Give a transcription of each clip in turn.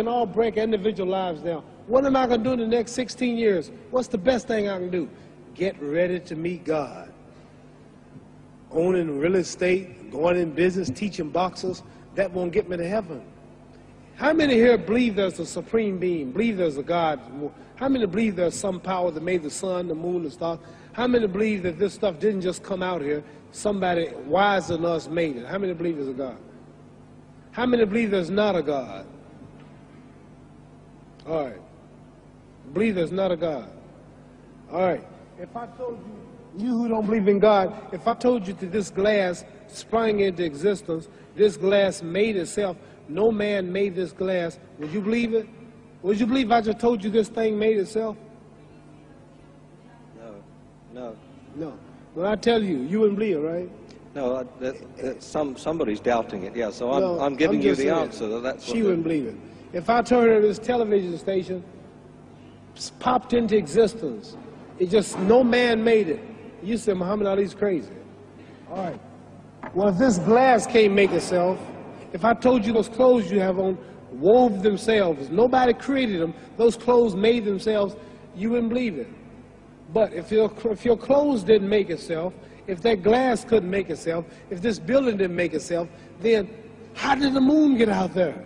can all break individual lives down. What am I going to do in the next 16 years? What's the best thing I can do? Get ready to meet God. Owning real estate, going in business, teaching boxers, that won't get me to heaven. How many here believe there's a supreme being, believe there's a God? How many believe there's some power that made the sun, the moon, the stars? How many believe that this stuff didn't just come out here? Somebody wiser than us made it. How many believe there's a God? How many believe there's not a God? All right. Believe there's not a God. All right. If I told you, you who don't believe in God, if I told you that this glass sprang into existence, this glass made itself, no man made this glass, would you believe it? Would you believe I just told you this thing made itself? No. No. When I tell you, you wouldn't believe it, right? No, somebody's doubting it, yeah, so I'm giving you the answer. That's she wouldn't believe it. If I told her this television station popped into existence, it just, no man made it, you said Muhammad Ali's crazy. All right. Well, if this glass can't make itself, if I told you those clothes you have on wove themselves, nobody created them, those clothes made themselves, you wouldn't believe it. But if your clothes didn't make itself, if that glass couldn't make itself, if this building didn't make itself, then how did the moon get out there?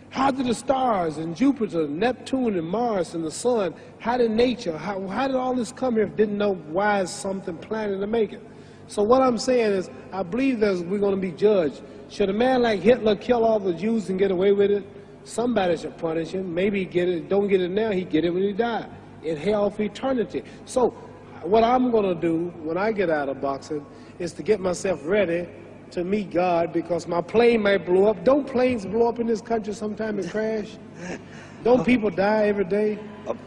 How did the stars and Jupiter, Neptune and Mars and the sun, how did nature, how did all this come here if didn't know why is something planning to make it? So what I'm saying is, I believe that we're going to be judged. Should a man like Hitler kill all the Jews and get away with it? Somebody should punish him. Maybe he get it, don't get it now, he get it when he died. In hell for eternity. So what I'm going to do when I get out of boxing is to get myself ready to meet God, because my plane might blow up. Don't planes blow up in this country sometime and crash? Don't people die every day?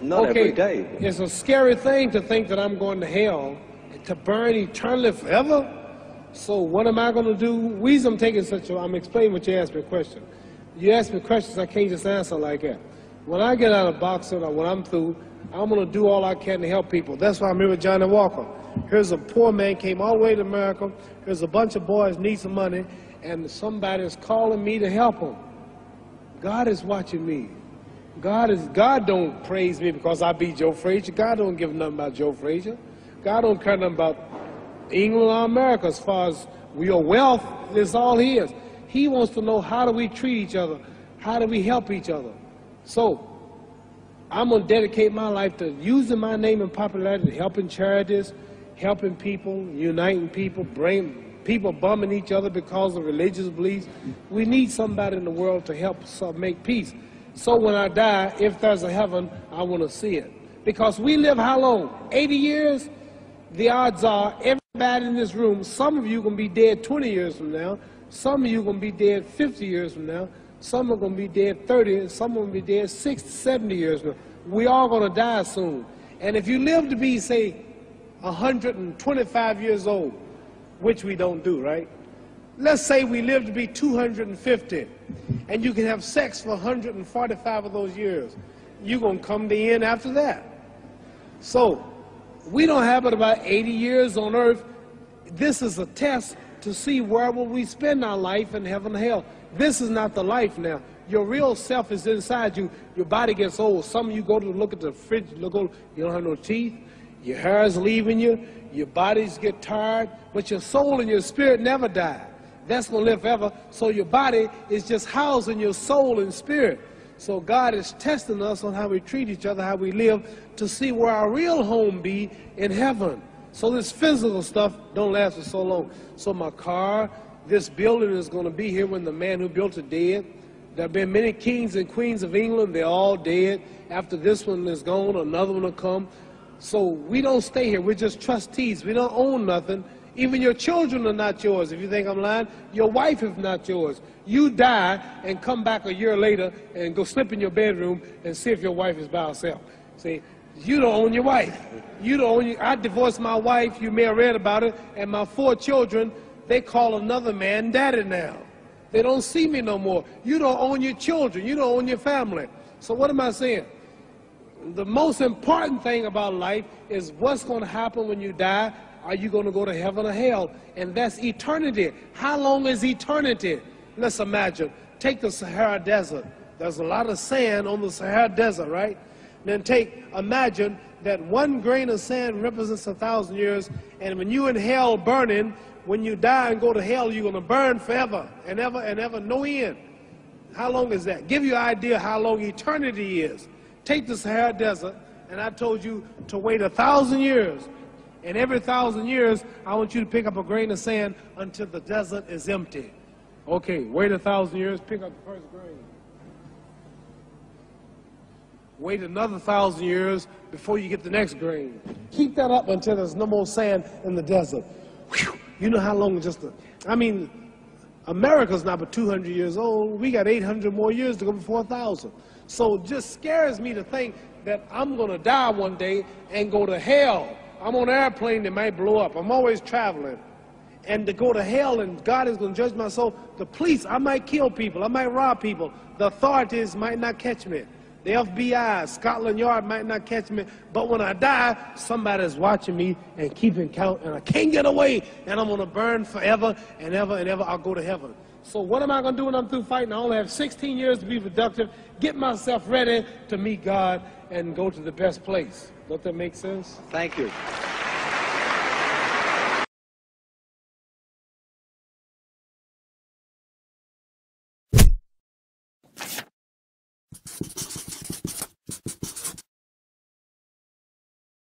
Not every day. It's a scary thing to think that I'm going to hell to burn eternally forever. So what am I going to do? The reason I'm taking I'm explaining what you asked me a question. You ask me questions I can't just answer like that. When I get out of boxing or when I'm through, I'm going to do all I can to help people. That's why I'm here with Johnny Walker. Here's a poor man, came all the way to America. Here's a bunch of boys need some money, and somebody is calling me to help them. God is watching me. God don't praise me because I beat Joe Frazier. God don't give nothing about Joe Frazier. God don't care nothing about England or America as far as your wealth is all his. He wants to know, how do we treat each other? How do we help each other? So I'm going to dedicate my life to using my name and popularity, helping charities, helping people, uniting people, bring people bumming each other because of religious beliefs. We need somebody in the world to help us make peace. So when I die, if there's a heaven, I want to see it. Because we live how long? 80 years? The odds are everybody in this room, some of you are going to be dead 20 years from now, some of you are going to be dead 50 years from now, some are going to be dead 30, and some are going to be dead 60, 70 years from now. We all going to die soon. And if you live to be, say, 125 years old, which we don't do, right? Let's say we live to be 250, and you can have sex for 145 of those years. You're going to come to the end after that. So we don't have but about 80 years on earth. This is a test to see where will we spend our life in heaven and hell. This is not the life now. Your real self is inside you. Your body gets old. Some of you go to look at the fridge, you don't have no teeth. Your hair is leaving you. Your bodies get tired. But your soul and your spirit never die. That's going to live forever. So your body is just housing your soul and spirit. So God is testing us on how we treat each other, how we live, to see where our real home be in heaven. So this physical stuff don't last for so long. So my car, this building is going to be here when the man who built it dead. There have been many kings and queens of England. They're all dead. After this one is gone, another one will come. So we don't stay here. We're just trustees. We don't own nothing. Even your children are not yours. If you think I'm lying, your wife is not yours. You die and come back a year later and go slip in your bedroom and see if your wife is by herself. See, you don't own your wife. You don't own I divorced my wife. You may have read about it. And my 4 children, they call another man daddy now. They don't see me no more. You don't own your children. You don't own your family. So what am I saying? The most important thing about life is what's going to happen when you die. Are you going to go to heaven or hell? And that's eternity. How long is eternity? Let's imagine. Take the Sahara Desert. There's a lot of sand on the Sahara Desert, right? Then imagine that 1 grain of sand represents 1,000 years, and when you're in hell burning, when you die and go to hell, you're going to burn forever and ever, no end. How long is that? Give you an idea how long eternity is. Take the Sahara Desert, and I told you to wait 1,000 years. And every 1,000 years, I want you to pick up a grain of sand until the desert is empty. Okay, wait 1,000 years, pick up the first grain. Wait another 1,000 years before you get the next grain. Keep that up until there's no more sand in the desert. Whew. You know how long America's not but 200 years old. We got 800 more years to go before 1,000. So it just scares me to think that I'm going to die one day and go to hell. I'm on an airplane that might blow up. I'm always traveling. And to go to hell and God is going to judge my soul. The police, I might kill people. I might rob people. The authorities might not catch me. The FBI, Scotland Yard might not catch me. But when I die, somebody's watching me and keeping count. And I can't get away. And I'm going to burn forever and ever and ever. I'll go to heaven. So what am I going to do when I'm through fighting? I only have 16 years to be productive. Get myself ready to meet God and go to the best place. Don't that make sense? Thank you.